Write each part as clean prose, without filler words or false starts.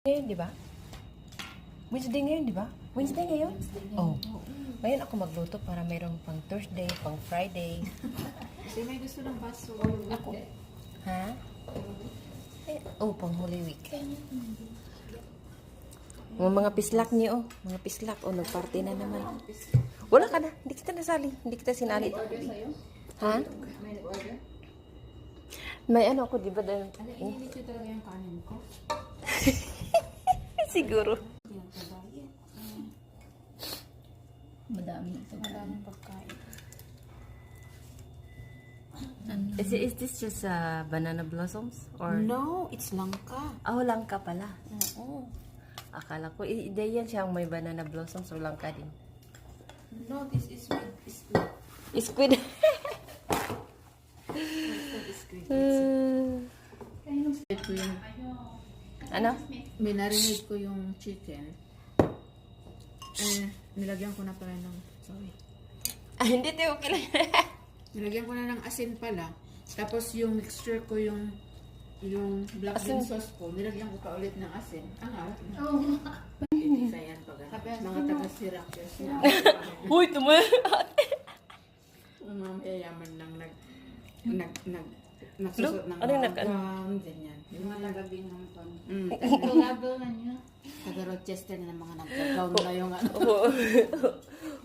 Ngayon, di ba? Wednesday ngayon, di ba? Wednesday ngayon? Oh. Ngayon ako magluto para mayroong pang Thursday, pang Friday. Kasi may gusto ng baso. Ako. Ha? Oh, pang Holy Week. Mga pislak niyo, oh. Mga pislak. Oh, nagparty na naman. Wala ka na. Hindi kita nasali. Hindi kita sinali. Order sa'yo? Ha? May nag-order? May ano ako, di ba? Ano, inilit yun talaga yung kanin ko? Siguro. Madami ito. Madaming pagkain. Is this just banana blossoms? Or... No, it's langka. Oh, langka pala. Oo. Akala ko, yan siyang may banana blossoms o langka din. No, this is with squid. Squid. Ito yung, Ano? minarinate ko yung chicken. Nilagyan ko na pala ng, sorry. Ah, hindi tayo okay lang. Nilagyan ko na ng asin pala. Tapos yung mixture ko yung black bean sauce ko, nilagyan ko pa ulit ng asin. Ang harap na. Oo. Itisa yan pag mga taga-Syracuse na. Uy, tumayo. Ang mga mayayaman lang nagsusot ng Ano yung gown, ganyan. Yung mga nagabing ng pan. Level na niya. Taga-Rochester na mga nag-gown na yung ano.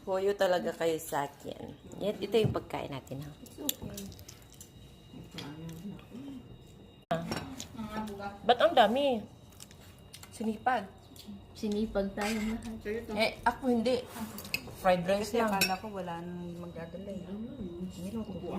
Huyo talaga kayo sa akin. Yan, ito yung pagkain natin. Ha? It's okay. Ba't ang dami? Sinipag. Sinipag tayo lahat. Ako hindi. Fried rice Kasi lang. akala ko wala nang magdadala. Niluto ko.